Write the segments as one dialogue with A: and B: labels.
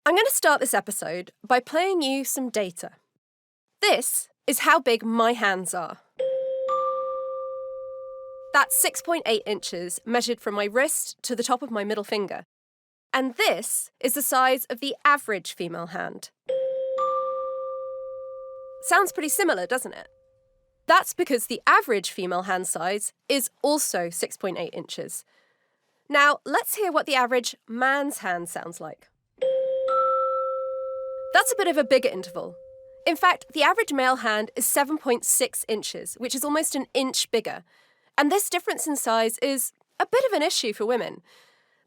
A: I'm going to start this episode by playing you some data. This is how big my hands are. That's 6.8 inches measured from my wrist to the top of my middle finger. And this is the size of the average female hand. Sounds pretty similar, doesn't it? That's because the average female hand size is also 6.8 inches. Now, let's hear what the average man's hand sounds like. That's a bit of a bigger interval. In fact, the average male hand is 7.6 inches, which is almost an inch bigger. And this difference in size is a bit of an issue for women.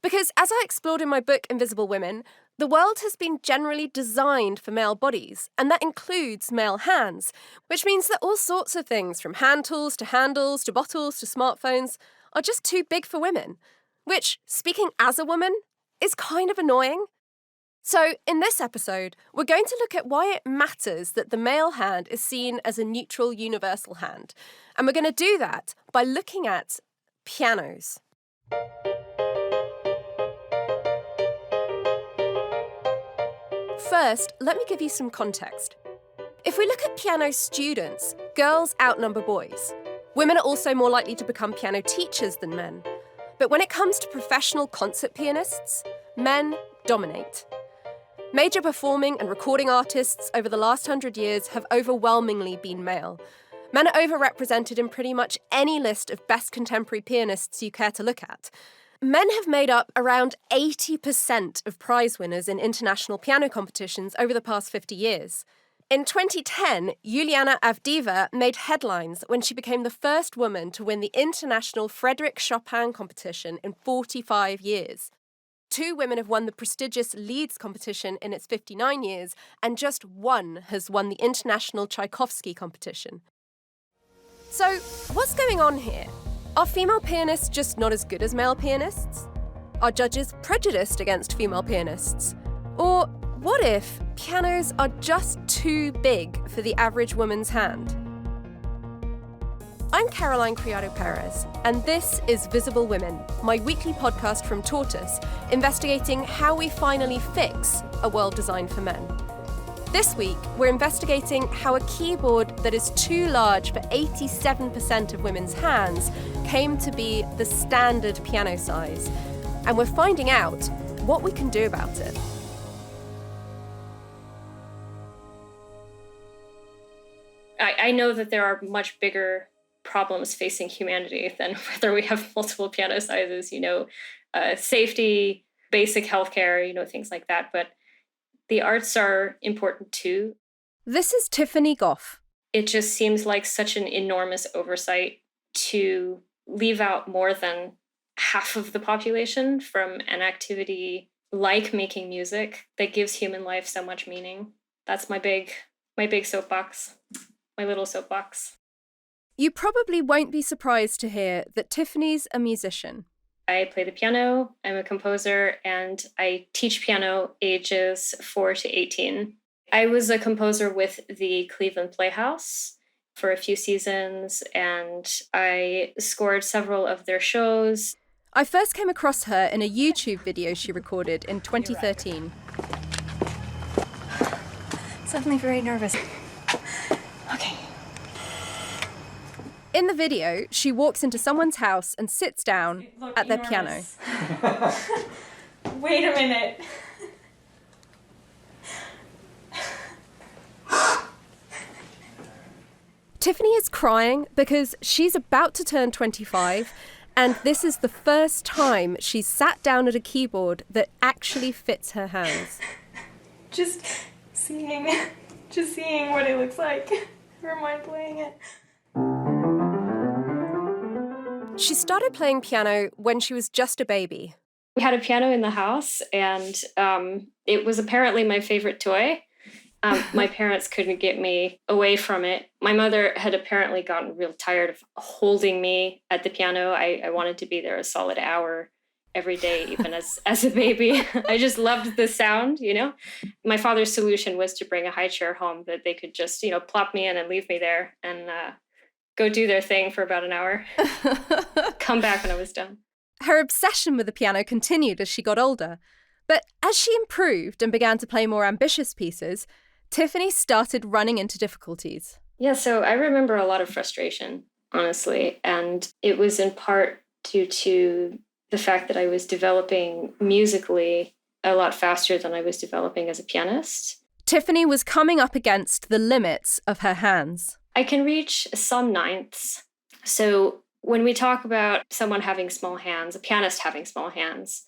A: Because as I explored in my book Invisible Women, the world has been generally designed for male bodies, and that includes male hands, which means that all sorts of things, from hand tools to handles to bottles to smartphones, are just too big for women, which, speaking as a woman, is kind of annoying. So, in this episode, we're going to look at why it matters that the male hand is seen as a neutral, universal hand. And we're going to do that by looking at pianos. First, let me give you some context. If we look at piano students, girls outnumber boys. Women are also more likely to become piano teachers than men. But when it comes to professional concert pianists, men dominate. Major performing and recording artists over the last 100 years have overwhelmingly been male. Men are overrepresented in pretty much any list of best contemporary pianists you care to look at. Men have made up around 80% of prize winners in international piano competitions over the past 50 years. In 2010, Juliana Avdiva made headlines when she became the first woman to win the International Frédéric Chopin competition in 45 years. 2 women have won the prestigious Leeds competition in its 59 years, and just 1 has won the International Tchaikovsky competition. So, what's going on here? Are female pianists just not as good as male pianists? Are judges prejudiced against female pianists? Or what if pianos are just too big for the average woman's hand? I'm Criado Perez, and this is Visible Women, my weekly podcast from Tortoise, investigating how we finally fix a world designed for men. This week, we're investigating how a keyboard that is too large for 87% of women's hands came to be the standard piano size, and we're finding out what we can do about it.
B: I know that there are much bigger problems facing humanity than whether we have multiple piano sizes, safety, basic healthcare, things like that. But the arts are important too.
A: This is Tiffany Goff.
B: It just seems like such an enormous oversight to leave out more than half of the population from an activity like making music that gives human life so much meaning. That's my big soapbox, my little soapbox.
A: You probably won't be surprised to hear that Tiffany's a musician.
B: I play the piano, I'm a composer, and I teach piano ages 4 to 18. I was a composer with the Cleveland Playhouse for a few seasons, and I scored several of their shows.
A: I first came across her in a YouTube video she recorded in 2013.
C: Suddenly very nervous. Okay.
A: In the video, she walks into someone's house and sits down at their piano.
C: Wait a minute.
A: Tiffany is crying because she's about to turn 25, and this is the first time she's sat down at a keyboard that actually fits her hands.
C: Just seeing what it looks like. Never mind playing it.
A: She started playing piano when she was just a baby.
B: We had a piano in the house, and it was apparently my favorite toy. My parents couldn't get me away from it. My mother had apparently gotten real tired of holding me at the piano. I wanted to be there a solid hour every day, even as a baby. I just loved the sound, My father's solution was to bring a high chair home that they could just, plop me in and leave me there and go do their thing for about an hour. Come back when I was done.
A: Her obsession with the piano continued as she got older. But as she improved and began to play more ambitious pieces, Tiffany started running into difficulties.
B: Yeah, so I remember a lot of frustration, honestly, and it was in part due to the fact that I was developing musically a lot faster than I was developing as a pianist.
A: Tiffany was coming up against the limits of her hands.
B: I can reach some ninths. So when we talk about someone having small hands, a pianist having small hands,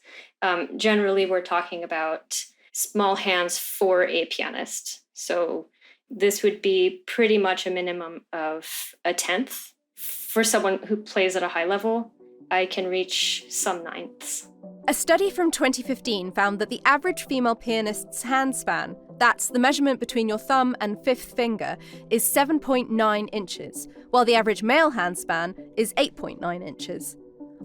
B: generally we're talking about small hands for a pianist. So this would be pretty much a minimum of a tenth. For someone who plays at a high level, I can reach some ninths.
A: A study from 2015 found that the average female pianist's hand span, that's the measurement between your thumb and fifth finger, is 7.9 inches, while the average male hand span is 8.9 inches.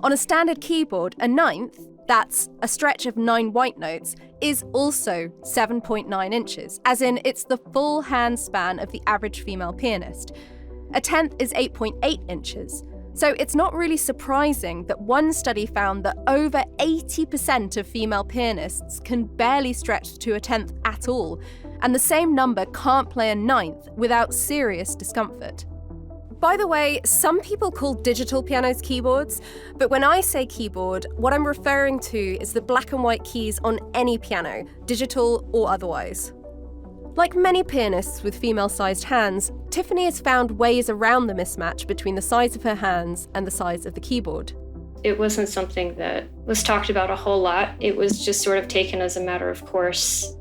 A: On a standard keyboard, a ninth, that's a stretch of 9 white notes, is also 7.9 inches, as in it's the full hand span of the average female pianist. A tenth is 8.8 inches. So it's not really surprising that one study found that over 80% of female pianists can barely stretch to a tenth at all, and the same number can't play a ninth without serious discomfort. By the way, some people call digital pianos keyboards, but when I say keyboard, what I'm referring to is the black and white keys on any piano, digital or otherwise. Like many pianists with female-sized hands, Tiffany has found ways around the mismatch between the size of her hands and the size of the keyboard.
B: It wasn't something that was talked about a whole lot. It was just sort of taken as a matter of course,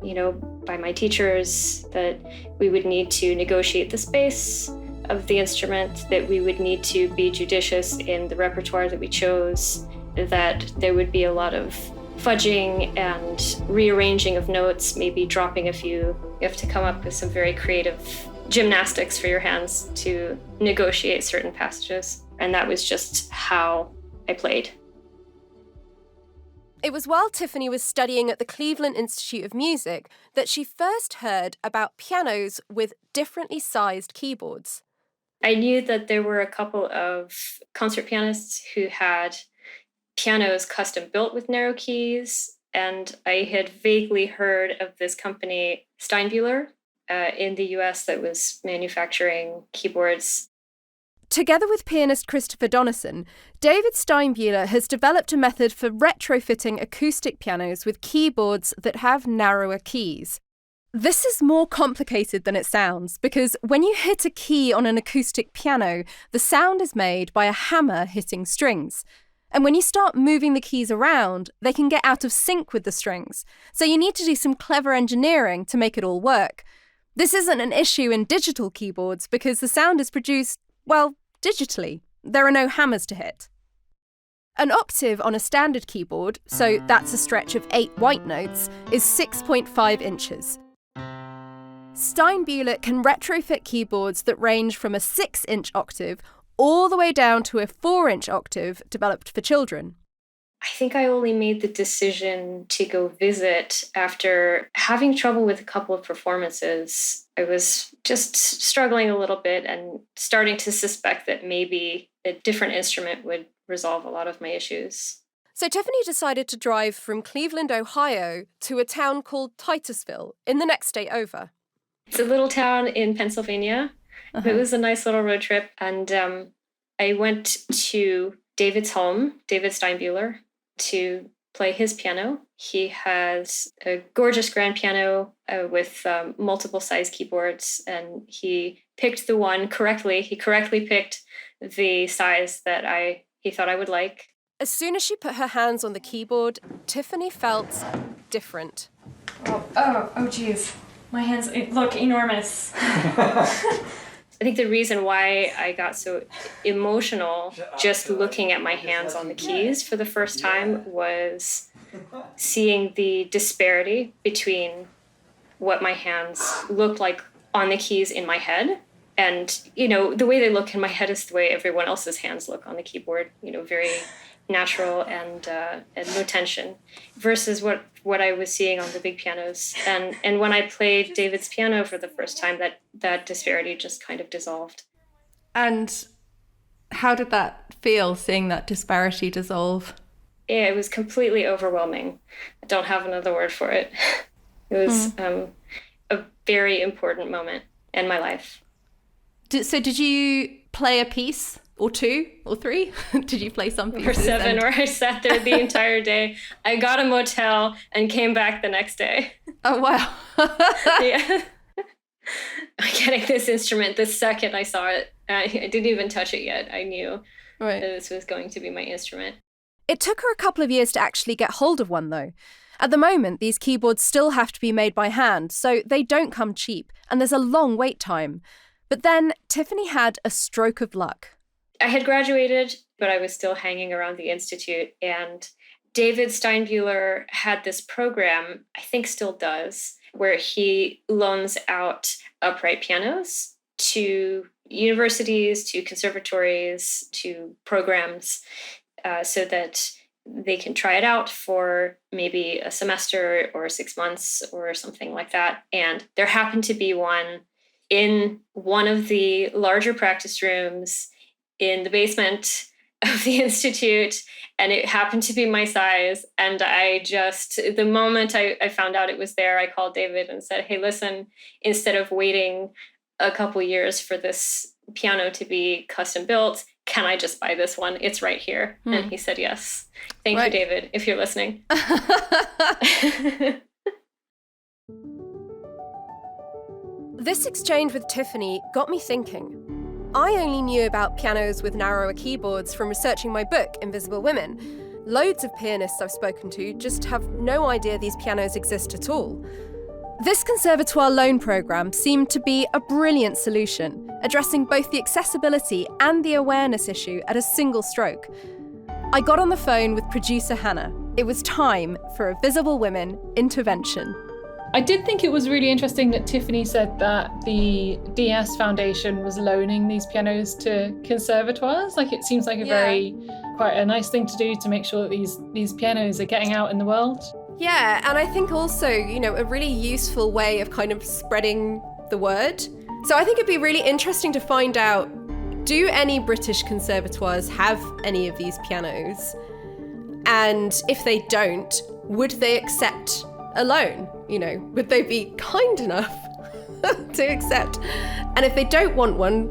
B: by my teachers, that we would need to negotiate the space of the instrument, that we would need to be judicious in the repertoire that we chose, that there would be a lot of fudging and rearranging of notes, maybe dropping a few. You have to come up with some very creative gymnastics for your hands to negotiate certain passages. And that was just how I played.
A: It was while Tiffany was studying at the Cleveland Institute of Music that she first heard about pianos with differently sized keyboards.
B: I knew that there were a couple of concert pianists who had pianos custom built with narrow keys, and I had vaguely heard of this company, Steinbuehler, in the US that was manufacturing keyboards.
A: Together with pianist Christopher Donison, David Steinbuehler has developed a method for retrofitting acoustic pianos with keyboards that have narrower keys. This is more complicated than it sounds, because when you hit a key on an acoustic piano, the sound is made by a hammer hitting strings. And when you start moving the keys around, they can get out of sync with the strings. So you need to do some clever engineering to make it all work. This isn't an issue in digital keyboards because the sound is produced, digitally. There are no hammers to hit. An octave on a standard keyboard, so that's a stretch of 8 white notes, is 6.5 inches. Steinbuehler can retrofit keyboards that range from a 6-inch octave all the way down to a 4-inch octave developed for children.
B: I think I only made the decision to go visit after having trouble with a couple of performances. I was just struggling a little bit and starting to suspect that maybe a different instrument would resolve a lot of my issues.
A: So Tiffany decided to drive from Cleveland, Ohio, to a town called Titusville in the next state over.
B: It's a little town in Pennsylvania. It was a nice little road trip, and I went to David's home, David Steinbuehler, to play his piano. He has a gorgeous grand piano with multiple size keyboards, and he picked the one correctly. He correctly picked the size that he thought I would like.
A: As soon as she put her hands on the keyboard, Tiffany felt different.
C: Oh, geez. My hands look enormous.
B: I think the reason why I got so emotional just looking at my hands on the keys for the first time was seeing the disparity between what my hands looked like on the keys in my head. And, the way they look in my head is the way everyone else's hands look on the keyboard, very natural and no tension, versus what I was seeing on the big pianos. And when I played David's piano for the first time, that disparity just kind of dissolved.
D: And how did that feel, seeing that disparity dissolve?
B: Yeah, it was completely overwhelming. I don't have another word for it. It was a very important moment in my life.
D: So did you play a piece or two or three? Did you play some pieces?
B: Or 7, where I sat there the entire day. I got a motel and came back the next day.
D: Oh, wow.
B: Yeah. I'm getting this instrument the second I saw it. I didn't even touch it yet. I knew that this was going to be my instrument.
A: It took her a couple of years to actually get hold of one, though. At the moment, these keyboards still have to be made by hand, so they don't come cheap, and there's a long wait time. But then Tiffany had a stroke of luck.
B: I had graduated, but I was still hanging around the Institute, and David Steinbuehler had this program, I think still does, where he loans out upright pianos to universities, to conservatories, to programs, so that they can try it out for maybe a semester or 6 months or something like that. And there happened to be one in one of the larger practice rooms in the basement of the Institute, and it happened to be my size. And I just, the moment I found out it was there, I called David and said, hey, listen, instead of waiting a couple years for this piano to be custom built, can I just buy this one? It's right here. And he said yes. Thank you, David, if you're listening.
A: This exchange with Tiffany got me thinking. I only knew about pianos with narrower keyboards from researching my book, Invisible Women. Loads of pianists I've spoken to just have no idea these pianos exist at all. This conservatoire loan programme seemed to be a brilliant solution, addressing both the accessibility and the awareness issue at a single stroke. I got on the phone with producer Hannah. It was time for a Visible Women intervention.
E: I did think it was really interesting that Tiffany said that the DS Foundation was loaning these pianos to conservatoires. Like, it seems like quite a nice thing to do to make sure that these pianos are getting out in the world.
A: Yeah, and I think also, a really useful way of kind of spreading the word. So I think it'd be really interesting to find out, do any British conservatoires have any of these pianos? And if they don't, would they accept a loan? Would they be kind enough to accept? And if they don't want one,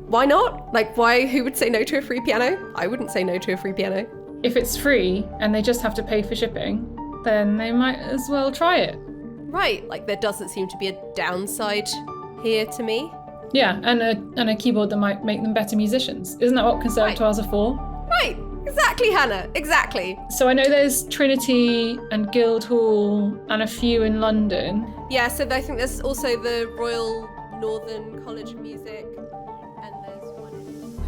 A: why not? Who would say no to a free piano? I wouldn't say no to a free piano.
E: If it's free and they just have to pay for shipping, then they might as well try it.
A: Right, there doesn't seem to be a downside here to me.
E: Yeah, and a keyboard that might make them better musicians. Isn't that what conservatoires are for?
A: Right, exactly, Hannah, exactly.
E: So I know there's Trinity and Guildhall and a few in London.
A: Yeah, so I think there's also the Royal Northern College of Music, and there's one in Wales.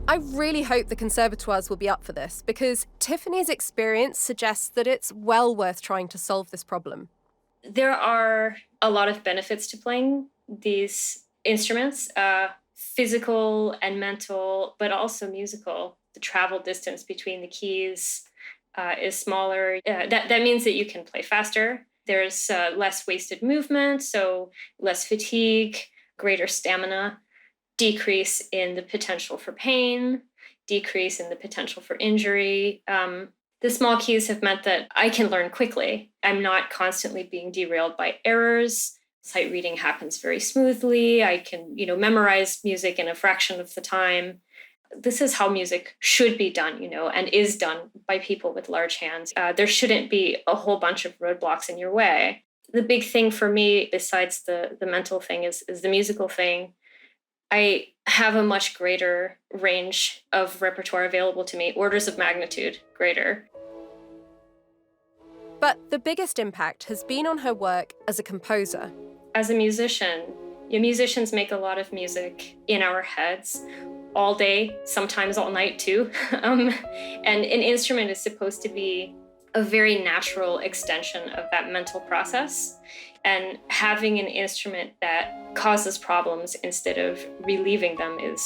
A: I really hope the conservatoires will be up for this, because Tiffany's experience suggests that it's well worth trying to solve this problem.
B: There are a lot of benefits to playing these instruments, physical and mental, but also musical. The travel distance between the keys is smaller. That means that you can play faster. There's less wasted movement, so less fatigue, greater stamina, decrease in the potential for pain, decrease in the potential for injury. The small keys have meant that I can learn quickly. I'm not constantly being derailed by errors. Sight reading happens very smoothly. I can, memorize music in a fraction of the time. This is how music should be done, and is done by people with large hands. There shouldn't be a whole bunch of roadblocks in your way. The big thing for me, besides the mental thing, is the musical thing. I have a much greater range of repertoire available to me, orders of magnitude greater.
A: But the biggest impact has been on her work as a composer.
B: As a musician, musicians make a lot of music in our heads all day, sometimes all night too. And an instrument is supposed to be a very natural extension of that mental process. And having an instrument that causes problems instead of relieving them is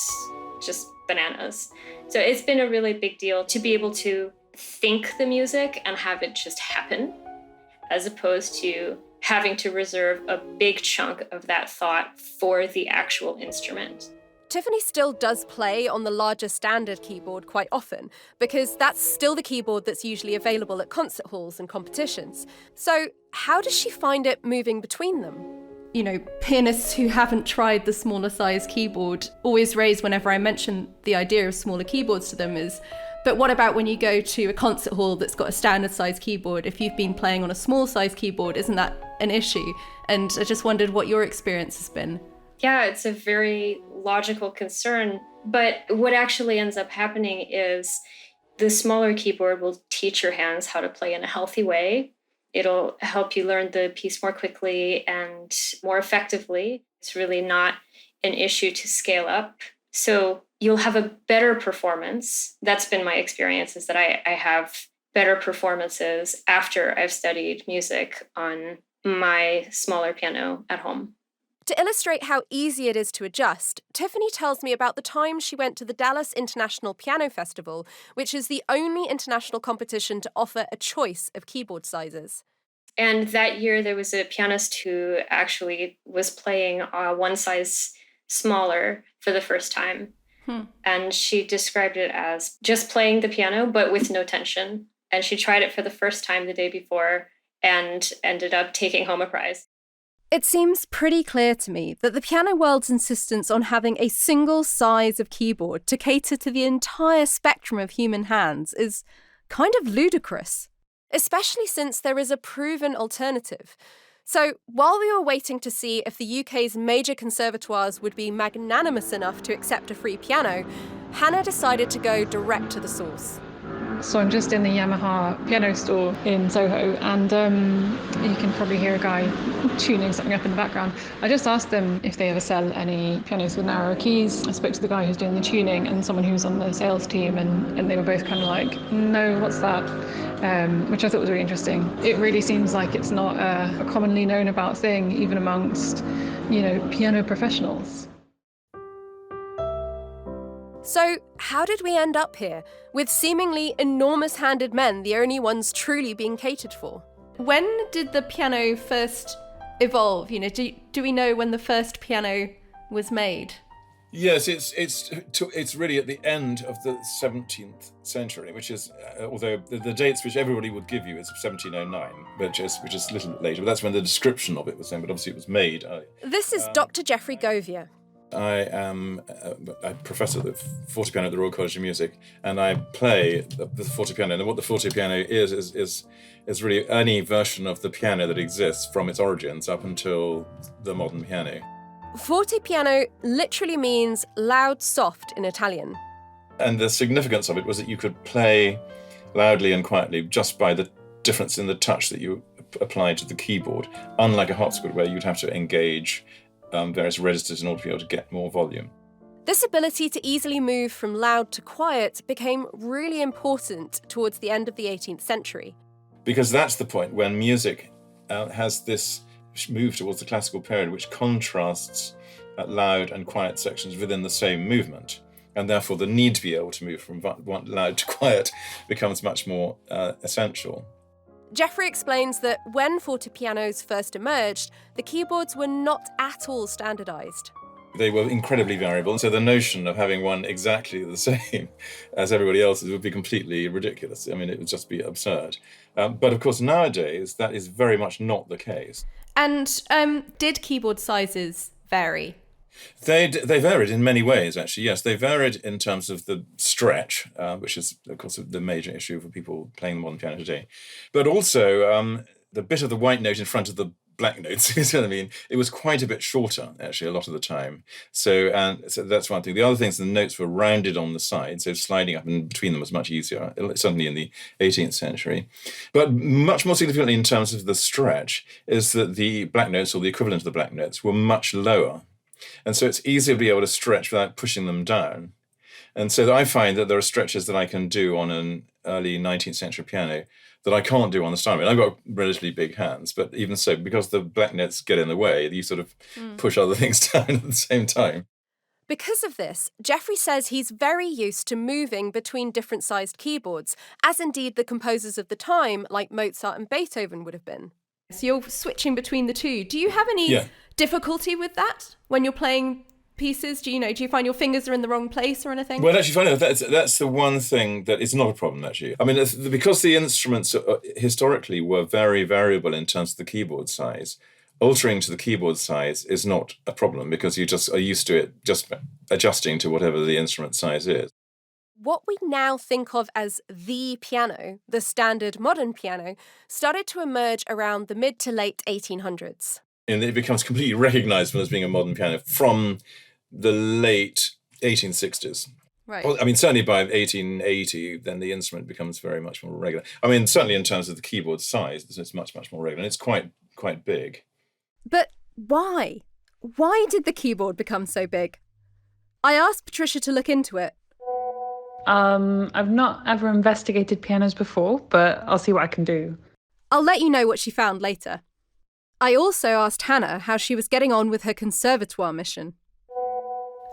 B: just bananas. So it's been a really big deal to be able to think the music and have it just happen, as opposed to having to reserve a big chunk of that thought for the actual instrument.
A: Tiffany still does play on the larger standard keyboard quite often, because that's still the keyboard that's usually available at concert halls and competitions. So how does she find it moving between them?
D: You know, pianists who haven't tried the smaller size keyboard always raise whenever I mention the idea of smaller keyboards to them is, but what about when you go to a concert hall that's got a standard size keyboard? If you've been playing on a small size keyboard, isn't that an issue? And I just wondered what your experience has been.
B: Yeah, it's a very logical concern. But what actually ends up happening is the smaller keyboard will teach your hands how to play in a healthy way. It'll help you learn the piece more quickly and more effectively. It's really not an issue to scale up. So you'll have a better performance. That's been my experience, is that I have better performances after I've studied music on my smaller piano at home.
A: To illustrate how easy it is to adjust, Tiffany tells me about the time she went to the Dallas International Piano Festival, which is the only international competition to offer a choice of keyboard sizes.
B: And that year, there was a pianist who actually was playing one size smaller for the first time. And she described it as just playing the piano, but with no tension. And she tried it for the first time the day before and ended up taking home a prize.
A: It seems pretty clear to me that the piano world's insistence on having a single size of keyboard to cater to the entire spectrum of human hands is kind of ludicrous, especially since there is a proven alternative. So while we were waiting to see if the UK's major conservatoires would be magnanimous enough to accept a free piano, Hannah decided to go direct to the source.
E: So I'm just in the Yamaha piano store in Soho, and you can probably hear a guy tuning something up in the background. I just asked them if they ever sell any pianos with narrower keys. I spoke to the guy who's doing the tuning and someone who's on the sales team, and they were both kind of like, no, what's that? Which I thought was really interesting. It really seems like it's not a commonly known about thing, even amongst, piano professionals.
A: So how did we end up here, with seemingly enormous-handed men the only ones truly being catered for?
D: When did the piano first evolve? Do we know when the first piano was made?
F: Yes, it's really at the end of the 17th century, which is, although the dates which everybody would give you is 1709, which is a little bit later. But that's when the description of it was saying, but obviously it was made earlier.
A: This is Dr. Geoffrey Govier.
F: I am a professor of the forte piano at the Royal College of Music, and I play the forte piano. And what the forte piano is really any version of the piano that exists from its origins up until the modern piano.
A: Forte piano literally means loud, soft in Italian.
F: And the significance of it was that you could play loudly and quietly just by the difference in the touch that you applied to the keyboard, unlike a harpsichord where you'd have to engage various registers in order to be able to get more volume.
A: This ability to easily move from loud to quiet became really important towards the end of the 18th century.
F: Because that's the point when music has this move towards the classical period, which contrasts loud and quiet sections within the same movement. And therefore the need to be able to move from loud to quiet becomes much more essential.
A: Geoffrey explains that when forte pianos first emerged, the keyboards were not at all standardised.
F: They were incredibly variable, so the notion of having one exactly the same as everybody else's would be completely ridiculous. I mean, it would just be absurd. But of course, nowadays, that is very much not the case.
D: And did keyboard sizes vary?
F: They varied in many ways, actually, yes. They varied in terms of the stretch, which is, of course, the major issue for people playing the modern piano today. But also, the bit of the white note in front of the black notes, you know what I mean? It was quite a bit shorter, actually, a lot of the time. So that's one thing. The other thing is the notes were rounded on the side, so sliding up in between them was much easier, certainly in the 18th century. But much more significantly in terms of the stretch is that the black notes, or the equivalent of the black notes, were much lower. And so it's easier to be able to stretch without pushing them down. And so I find that there are stretches that I can do on an early 19th century piano that I can't do on the steinway. I've got relatively big hands, but even so, because the black notes get in the way, you sort of push other things down at the same time.
A: Because of this, Geoffrey says he's very used to moving between different sized keyboards, as indeed the composers of the time, like Mozart and Beethoven, would have been.
D: So you're switching between the two. Do you have any difficulty with that when you're playing pieces? Do you find your fingers are in the wrong place or anything?
F: Well, actually, funny enough, that's the one thing that is not a problem, actually. I mean, because the instruments historically were very variable in terms of the keyboard size, altering to the keyboard size is not a problem because you just are used to it just adjusting to whatever the instrument size is.
A: What we now think of as the piano, the standard modern piano, started to emerge around the mid to late 1800s.
F: And it becomes completely recognisable as being a modern piano from the late 1860s.
D: Right.
F: Well, I mean, certainly by 1880, then the instrument becomes very much more regular. I mean, certainly in terms of the keyboard size, it's much, much more regular. And it's quite big.
A: But why? Why did the keyboard become so big? I asked Patricia to look into it.
G: I've not ever investigated pianos before, but I'll see what I can do.
A: I'll let you know what she found later. I also asked Hannah how she was getting on with her conservatoire mission.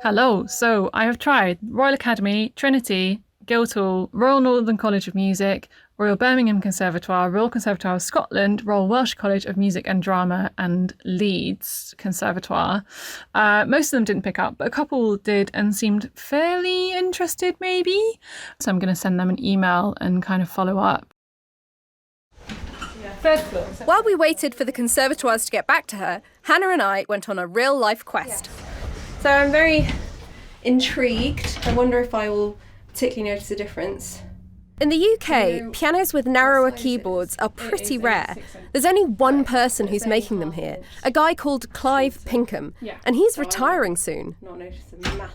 E: Hello, so I have tried Royal Academy, Trinity, Guildhall, Royal Northern College of Music, Royal Birmingham Conservatoire, Royal Conservatoire of Scotland, Royal Welsh College of Music and Drama, and Leeds Conservatoire. Most of them didn't pick up, but a couple did and seemed fairly interested, maybe. So I'm going to send them an email and kind of follow up.
D: Third floor.
A: While we waited for the conservatoires to get back to her, Hannah and I went on a real-life quest.
D: So I'm very intrigued. I wonder if I will particularly notice a difference.
A: In the UK, pianos with narrower keyboards are pretty rare. There's only one person who's making them here, a guy called Clive Pinkham, and he's retiring soon.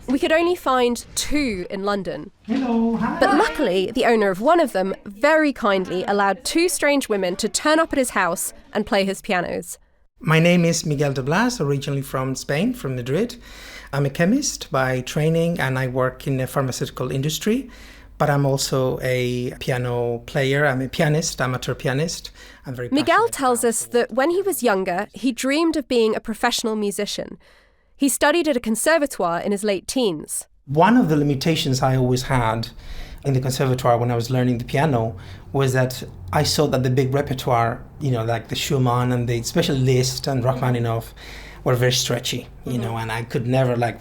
A: We could only find 2 in London. But luckily, the owner of one of them very kindly allowed 2 strange women to turn up at his house and play his pianos.
H: My name is Miguel de Blas, originally from Spain, from Madrid. I'm a chemist by training and I work in the pharmaceutical industry. But I'm also a piano player. I'm a pianist, amateur pianist. I'm very
A: Miguel tells us that when he was younger, he dreamed of being a professional musician. He studied at a conservatoire in his late teens.
H: One of the limitations I always had in the conservatoire when I was learning the piano was that I saw that the big repertoire, like the Schumann and especially Liszt and Rachmaninoff, were very stretchy, and I could never I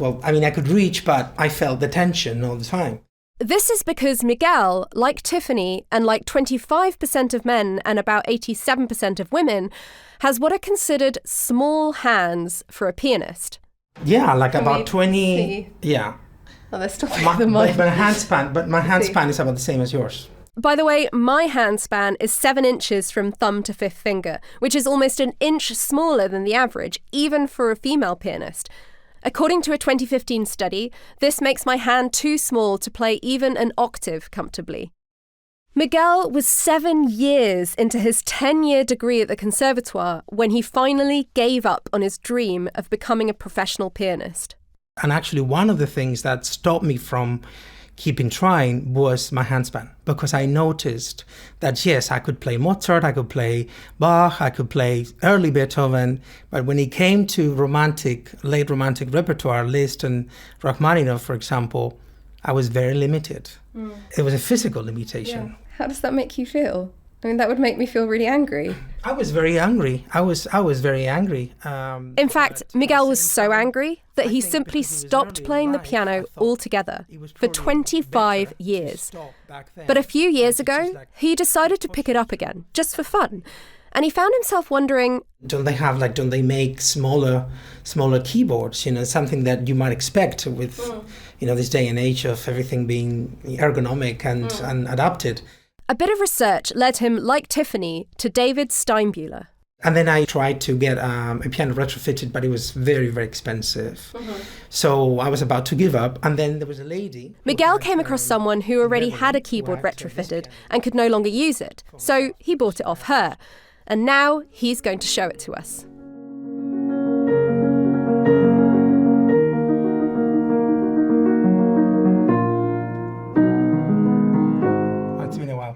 H: could reach, but I felt the tension all the time.
A: This is because Miguel, like Tiffany, and like 25% of men and about 87% of women, has what are considered small hands for a pianist.
H: Yeah, about 20.
D: See?
H: Yeah.
D: Oh, they're still
H: my hand span is about the same as yours.
A: By the way, my hand span is 7 inches from thumb to 5th finger, which is almost an inch smaller than the average, even for a female pianist. According to a 2015 study, this makes my hand too small to play even an octave comfortably. Miguel was 7 years into his 10-year degree at the conservatoire when he finally gave up on his dream of becoming a professional pianist.
H: And actually, one of the things that stopped me from keeping trying was my handspan, because I noticed that, yes, I could play Mozart, I could play Bach, I could play early Beethoven, but when it came to late romantic repertoire, Liszt and Rachmaninoff, for example, I was very limited. It was a physical limitation.
D: Yeah. How does that make you feel? I mean, that would make me feel really angry.
H: I was very angry. I was very angry.
A: In fact, Miguel was so angry that he simply stopped playing the piano altogether for 25 years. But a few years ago, he decided to pick it up again, just for fun. And he found himself wondering,
H: don't they make smaller keyboards? Something that you might expect with, this day and age of everything being ergonomic and adapted.
A: A bit of research led him, like Tiffany, to David Steinbuehler.
H: And then I tried to get a piano retrofitted, but it was very, very expensive. So I was about to give up. And then there was a lady.
A: Miguel came across someone who already had a keyboard retrofitted and could no longer use it. So he bought it off her. And now he's going to show it to us.
H: It's been a while.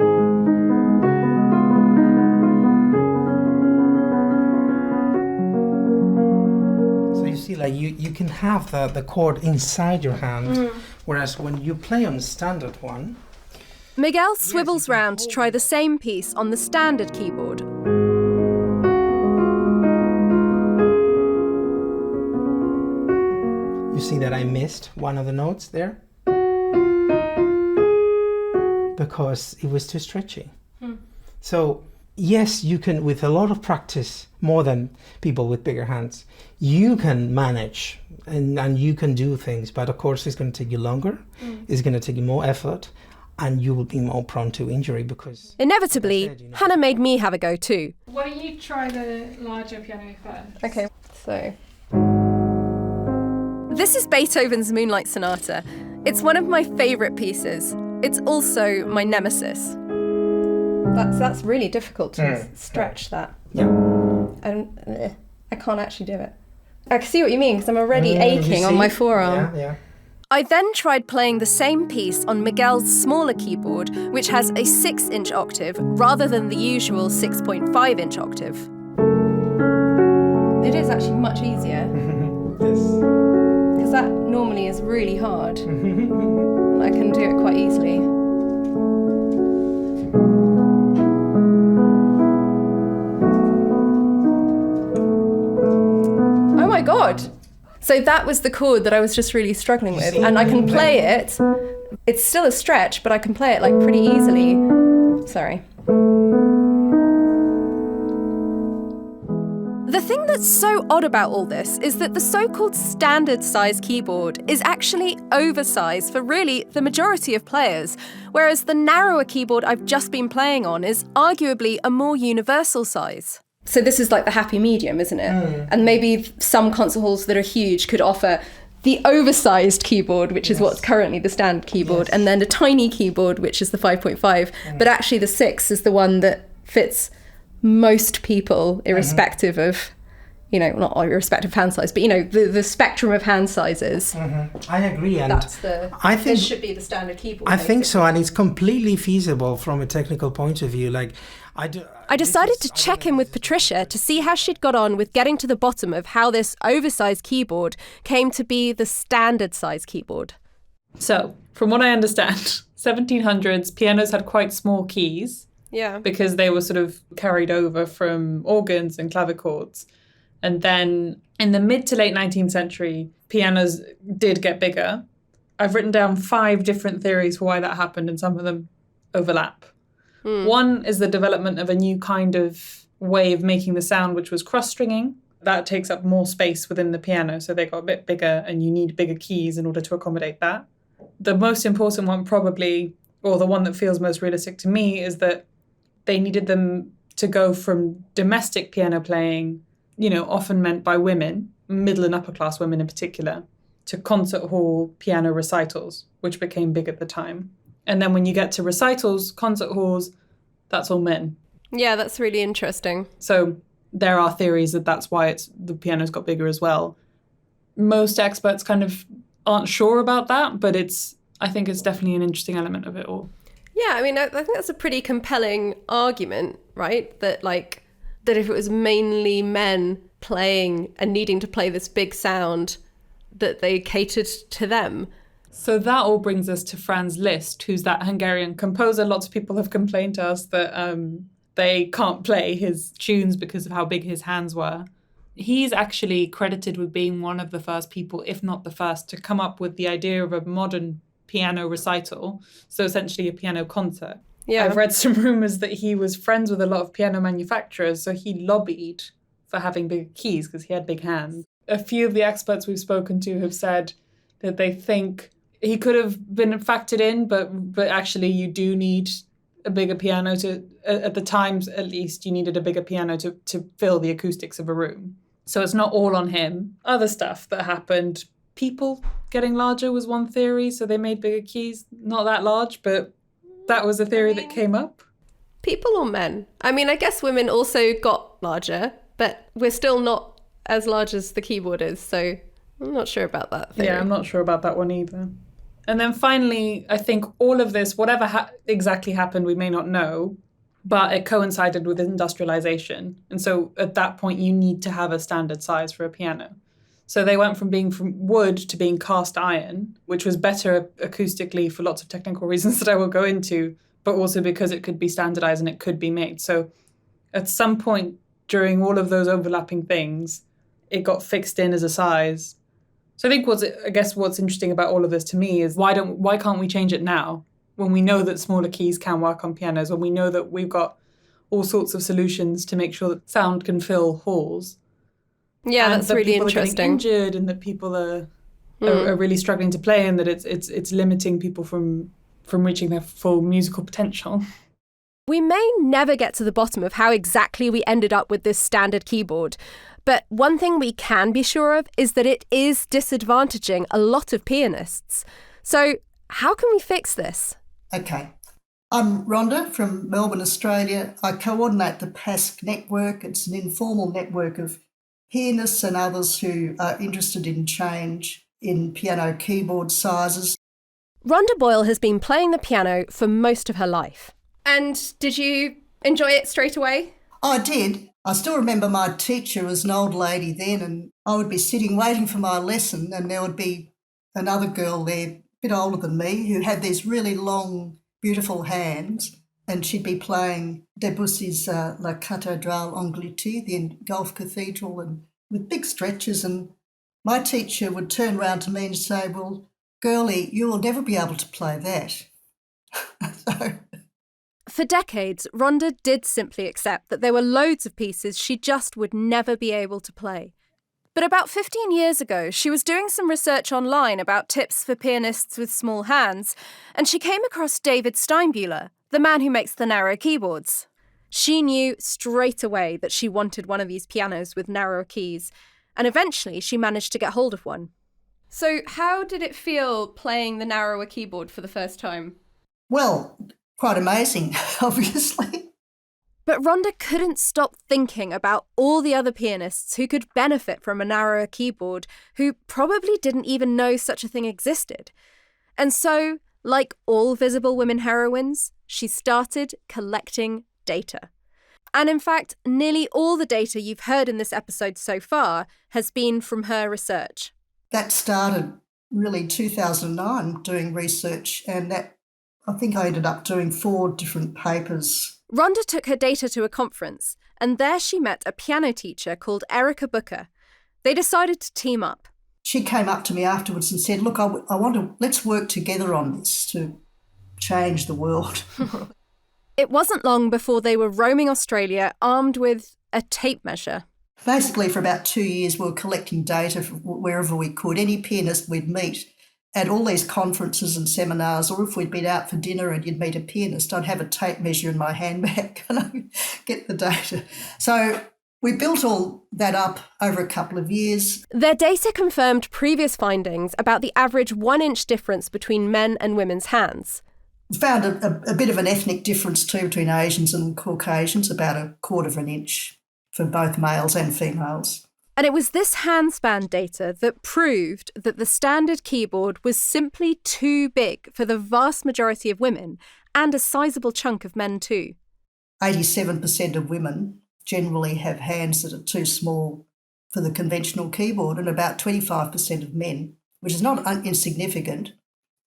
H: So you see, you can have the chord inside your hand, whereas when you play on the standard one...
A: Miguel swivels round to try the same piece on the standard keyboard.
H: You see missed one of the notes there because it was too stretchy. So yes, you can, with a lot of practice, more than people with bigger hands, you can manage and you can do things, but of course it's going to take you longer, it's going to take you more effort, and you will be more prone to injury because...
A: Inevitably, Hannah made me have a go too.
E: Why don't you try the larger piano first?
D: Okay, so
A: This is Beethoven's Moonlight Sonata. It's one of my favourite pieces. It's also my nemesis.
D: that's really difficult to stretch that.
H: Yeah.
D: I can't actually do it. I can see what you mean because I'm already aching on my forearm.
H: Yeah.
A: I then tried playing the same piece on Miguel's smaller keyboard, which has a 6-inch octave rather than the usual 6.5-inch octave.
D: It is actually much easier
H: Yes.
D: because that normally is really hard. I can do it quite easily. Oh my god! So that was the chord that I was just really struggling with, and I can play it. It's still a stretch, but I can play it like pretty easily. Sorry.
A: The thing that's so odd about all this is that the so-called standard size keyboard is actually oversized for really the majority of players, whereas the narrower keyboard I've just been playing on is arguably a more universal size.
D: So this is like the happy medium, isn't it? And maybe some concert halls that are huge could offer the oversized keyboard, which is what's currently the standard keyboard, and then a tiny keyboard, which is the 5.5. But actually the 6 is the one that fits most people, irrespective of, not irrespective of hand size, but, the spectrum of hand sizes.
H: I agree. And
D: I think this should be the standard keyboard.
H: I think so, and it's completely feasible from a technical point of view. Like,
A: I decided to check in with Patricia to see how she'd got on with getting to the bottom of how this oversized keyboard came to be the standard size keyboard.
G: So, from what I understand, 1700s, pianos had quite small keys.
A: Yeah.
G: Because they were sort of carried over from organs and clavichords. And then in the mid to late 19th century, pianos did get bigger. I've written down 5 different theories for why that happened, and some of them overlap. One is the development of a new kind of way of making the sound, which was cross-stringing. That takes up more space within the piano, so they got a bit bigger, and you need bigger keys in order to accommodate that. The most important one probably, or the one that feels most realistic to me, is that they needed them to go from domestic piano playing, often meant by women, middle and upper class women in particular, to concert hall piano recitals, which became big at the time. And then when you get to recitals, concert halls, that's all men.
A: Yeah, that's really interesting.
G: So there are theories that that's why the piano's got bigger as well. Most experts kind of aren't sure about that, but I think it's definitely an interesting element of it all.
A: Yeah, I mean, I think that's a pretty compelling argument, right? That if it was mainly men playing and needing to play this big sound, that they catered to them.
G: So that all brings us to Franz Liszt, who's that Hungarian composer. Lots of people have complained to us that they can't play his tunes because of how big his hands were. He's actually credited with being one of the first people, if not the first, to come up with the idea of a modern piano recital, so essentially a piano concert.
A: Yeah.
G: I've read some rumours that he was friends with a lot of piano manufacturers, so he lobbied for having big keys because he had big hands. A few of the experts we've spoken to have said that they think he could have been factored in, but actually you do need a bigger piano at the times at least, you needed a bigger piano to fill the acoustics of a room. So it's not all on him. Other stuff that happened, people getting larger was one theory, so they made bigger keys, not that large, but that was a theory that came up.
A: People or men? I mean, I guess women also got larger, but we're still not as large as the keyboard is, so I'm not sure about that theory.
G: Yeah, I'm not sure about that one either. And then finally, I think all of this, whatever exactly happened, we may not know, but it coincided with industrialization. And so at that point, you need to have a standard size for a piano. So they went from being from wood to being cast iron, which was better acoustically for lots of technical reasons that I will go into, but also because it could be standardized and it could be made. So at some point during all of those overlapping things, it got fixed in as a size. So I think what's interesting about all of this to me is why can't we change it now when we know that smaller keys can work on pianos, when we know that we've got all sorts of solutions to make sure that sound can fill halls.
D: Yeah,
G: and
D: that's
G: that
D: really
G: people
D: interesting.
G: are getting injured and that people are really struggling to play, and that it's limiting people from reaching their full musical potential.
A: We may never get to the bottom of how exactly we ended up with this standard keyboard, but one thing we can be sure of is that it is disadvantaging a lot of pianists. So how can we fix this?
I: Okay. I'm Rhonda from Melbourne, Australia. I coordinate the PASC network. It's an informal network of pianists and others who are interested in change in piano keyboard sizes.
A: Rhonda Boyle has been playing the piano for most of her life.
D: And did you enjoy it straight away?
I: I did. I still remember my teacher was an old lady then, and I would be sitting waiting for my lesson, and there would be another girl there, a bit older than me, who had these really long, beautiful hands, and she'd be playing Debussy's La Cathédrale Angleterre, the Gulf Cathedral, and with big stretches. And my teacher would turn round to me and say, "Well, girlie, you will never be able to play that." So,
A: for decades, Rhonda did simply accept that there were loads of pieces she just would never be able to play. But about 15 years ago, she was doing some research online about tips for pianists with small hands, and she came across David Steinbuehler, the man who makes the narrow keyboards. She knew straight away that she wanted one of these pianos with narrower keys, and eventually she managed to get hold of one.
D: So how did it feel playing the narrower keyboard for the first time?
I: well, quite amazing, obviously.
A: But Rhonda couldn't stop thinking about all the other pianists who could benefit from a narrower keyboard, who probably didn't even know such a thing existed. And so, like all visible women heroines, she started collecting data. And in fact, nearly all the data you've heard in this episode so far has been from her research.
I: That started really 2009 doing research, and that I think I ended up doing 4 different papers.
A: Rhonda took her data to a conference, and there she met a piano teacher called Erica Booker. They decided to team up.
I: She came up to me afterwards and said, "Look, let's work together on this to change the world."
A: It wasn't long before they were roaming Australia armed with a tape measure.
I: Basically, for about 2 years, we were collecting data from wherever we could. Any pianist we'd meet at all these conferences and seminars, or if we'd been out for dinner and you'd meet a pianist, I'd have a tape measure in my handbag and I'd get the data. So we built all that up over a couple of years.
A: Their data confirmed previous findings about the average 1-inch difference between men and women's hands.
I: We found a bit of an ethnic difference too between Asians and Caucasians, about 1/4 of an inch for both males and females.
A: And it was this handspan data that proved that the standard keyboard was simply too big for the vast majority of women, and a sizable chunk of men too.
I: 87% of women generally have hands that are too small for the conventional keyboard, and about 25% of men, which is not insignificant.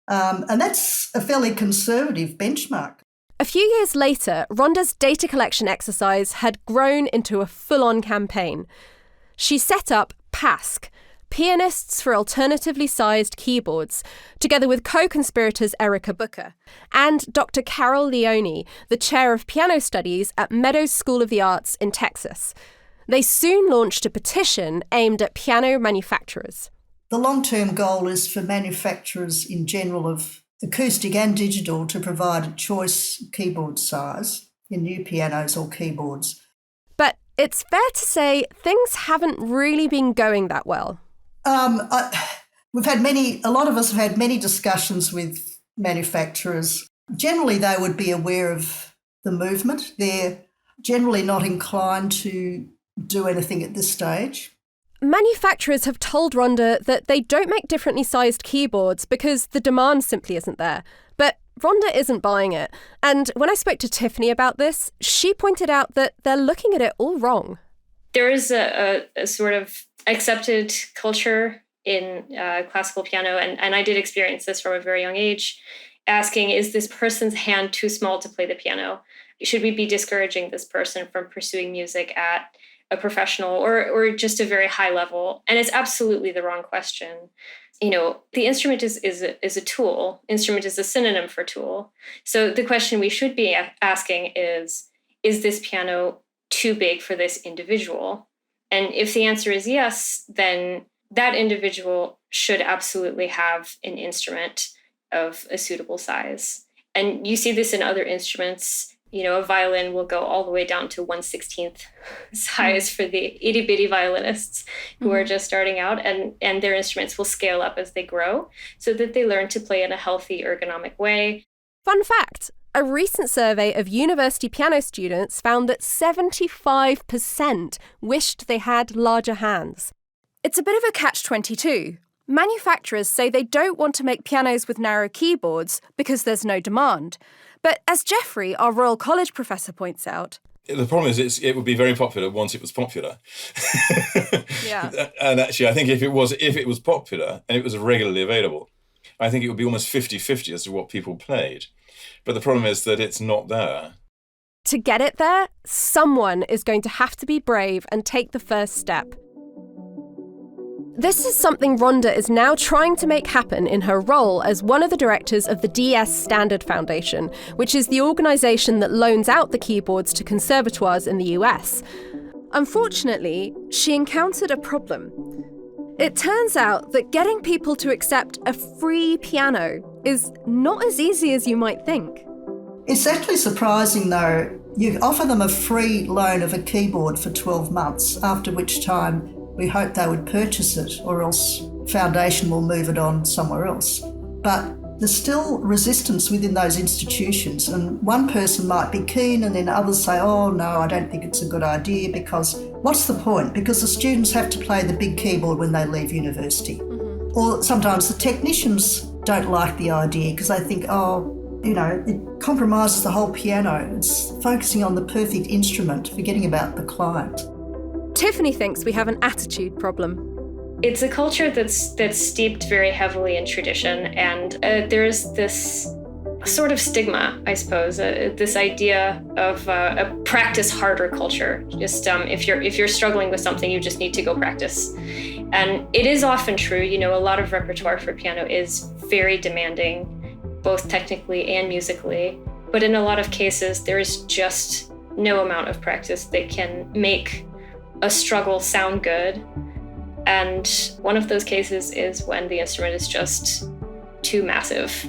I: And that's a fairly conservative benchmark.
A: A few years later, Rhonda's data collection exercise had grown into a full-on campaign. She set up PASC, Pianists for Alternatively Sized Keyboards, together with co-conspirators Erica Booker and Dr. Carol Leone, the chair of piano studies at Meadows School of the Arts in Texas. They soon launched a petition aimed at piano manufacturers.
I: The long-term goal is for manufacturers in general of acoustic and digital to provide a choice keyboard size in new pianos or keyboards.
A: But it's fair to say things haven't really been going that well.
I: A lot of us have had many discussions with manufacturers. Generally, they would be aware of the movement. They're generally not inclined to do anything at this stage.
A: Manufacturers have told Rhonda that they don't make differently sized keyboards because the demand simply isn't there. But Rhonda isn't buying it. And when I spoke to Tiffany about this, she pointed out that they're looking at it all wrong.
B: There is a sort of accepted culture in classical piano, and I did experience this from a very young age, asking, is this person's hand too small to play the piano? Should we be discouraging this person from pursuing music at a professional or just a very high level. And it's absolutely the wrong question. The instrument is a tool. Instrument is a synonym for tool. So the question we should be asking is this piano too big for this individual? And if the answer is yes, then that individual should absolutely have an instrument of a suitable size. And you see this in other instruments. A violin will go all the way down to 1/16th size for the itty-bitty violinists who are just starting out, and their instruments will scale up as they grow so that they learn to play in a healthy, ergonomic way.
A: Fun fact, a recent survey of university piano students found that 75% wished they had larger hands. It's a bit of a catch-22. Manufacturers say they don't want to make pianos with narrow keyboards because there's no demand. But as Jeffrey, our Royal College professor, points out,
F: the problem is it would be very popular once it was popular.
A: Yeah.
F: And actually, I think if it was popular and it was regularly available, I think it would be almost 50-50 as to what people played. But the problem is that it's not there.
A: To get it there, someone is going to have to be brave and take the first step. This is something Rhonda is now trying to make happen in her role as one of the directors of the DS Standard Foundation, which is the organisation that loans out the keyboards to conservatoires in the US. Unfortunately, she encountered a problem. It turns out that getting people to accept a free piano is not as easy as you might think.
I: It's actually surprising though. You offer them a free loan of a keyboard for 12 months, after which time we hope they would purchase it, or else Foundation will move it on somewhere else. But there's still resistance within those institutions, and one person might be keen and then others say, oh no, I don't think it's a good idea, because what's the point? Because the students have to play the big keyboard when they leave university. Mm-hmm. Or sometimes the technicians don't like the idea because they think, it compromises the whole piano. It's focusing on the perfect instrument, forgetting about the client.
A: Tiffany thinks we have an attitude problem.
B: It's a culture that's steeped very heavily in tradition, and there's this sort of stigma, I suppose, this idea of a practice harder culture. Just if you're struggling with something, you just need to go practice. And it is often true. A lot of repertoire for piano is very demanding, both technically and musically. But in a lot of cases, there's just no amount of practice that can make a struggle sound good. And one of those cases is when the instrument is just too massive.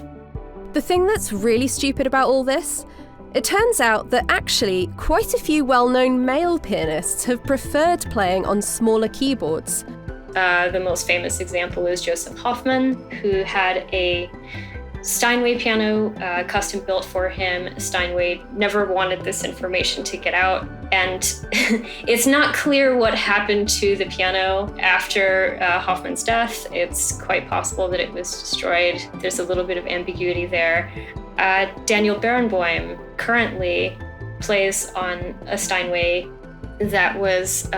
A: The thing that's really stupid about all this, it turns out that actually quite a few well-known male pianists have preferred playing on smaller keyboards.
B: The most famous example is Joseph Hoffman, who had a Steinway piano custom built for him. Steinway never wanted this information to get out, and it's not clear what happened to the piano after Hoffman's death. It's quite possible that it was destroyed. There's a little bit of ambiguity there. Daniel Barenboim currently plays on a Steinway that was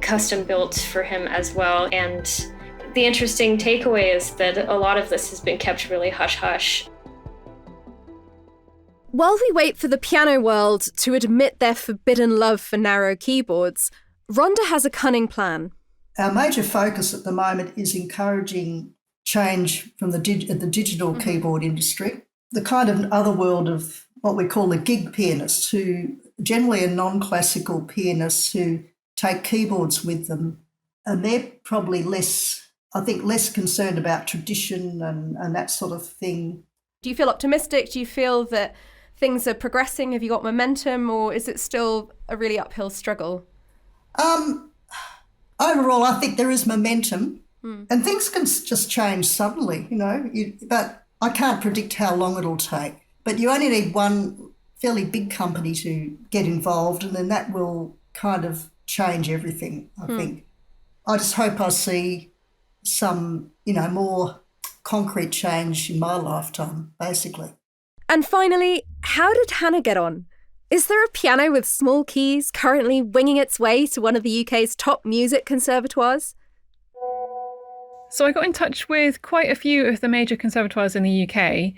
B: custom built for him as well, and the interesting takeaway is that a lot of this has been kept really hush-hush.
A: While we wait for the piano world to admit their forbidden love for narrow keyboards, Rhonda has a cunning plan.
I: Our major focus at the moment is encouraging change from the digital keyboard industry, the kind of other world of what we call the gig pianists, who generally are non-classical pianists who take keyboards with them, and they're probably less concerned about tradition and that sort of thing.
A: Do you feel optimistic? Do you feel that things are progressing? Have you got momentum, or is it still a really uphill struggle?
I: Overall, I think there is momentum, and things can just change suddenly, but I can't predict how long it'll take. But you only need one fairly big company to get involved, and then that will kind of change everything, I think. I just hope I see some, more concrete change in my lifetime, basically.
A: And finally, how did Hannah get on? Is there a piano with small keys currently winging its way to one of the UK's top music conservatoires?
E: So I got in touch with quite a few of the major conservatoires in the UK,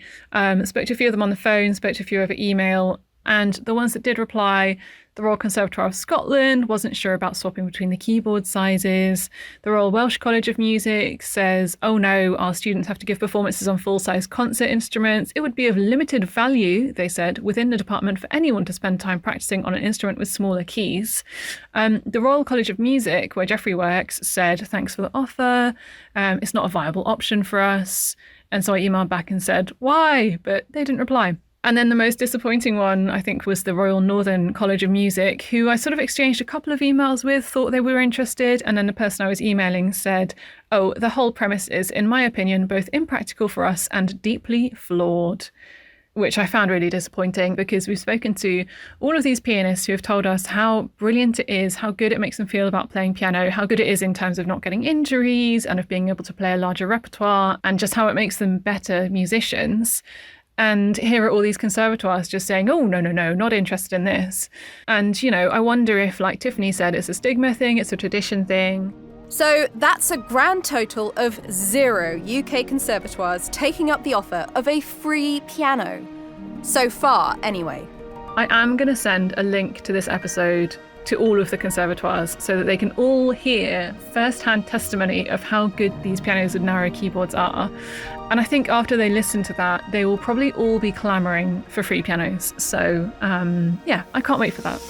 E: spoke to a few of them on the phone, spoke to a few over email, And the ones that did reply, the Royal Conservatoire of Scotland wasn't sure about swapping between the keyboard sizes. The Royal Welsh College of Music says, oh no, our students have to give performances on full-size concert instruments. It would be of limited value, they said, within the department for anyone to spend time practicing on an instrument with smaller keys. The Royal College of Music, where Geoffrey works, said, thanks for the offer. It's not a viable option for us. And so I emailed back and said, why? But they didn't reply. And then the most disappointing one, I think, was the Royal Northern College of Music, who I sort of exchanged a couple of emails with, thought they were interested. And then the person I was emailing said, oh, the whole premise is, in my opinion, both impractical for us and deeply flawed, which I found really disappointing because we've spoken to all of these pianists who have told us how brilliant it is, how good it makes them feel about playing piano, how good it is in terms of not getting injuries and of being able to play a larger repertoire, and just how it makes them better musicians. And here are all these conservatoires just saying, oh, no, not interested in this. And, you know, I wonder if, like Tiffany said, it's a stigma thing, it's a tradition thing.
A: So that's a grand total of 0 UK conservatoires taking up the offer of a free piano. So far, anyway.
E: I am going to send a link to this episode to all of the conservatoires so that they can all hear first-hand testimony of how good these pianos with narrow keyboards are. And I think after they listen to that, they will probably all be clamouring for free pianos. So, yeah, I can't wait for that.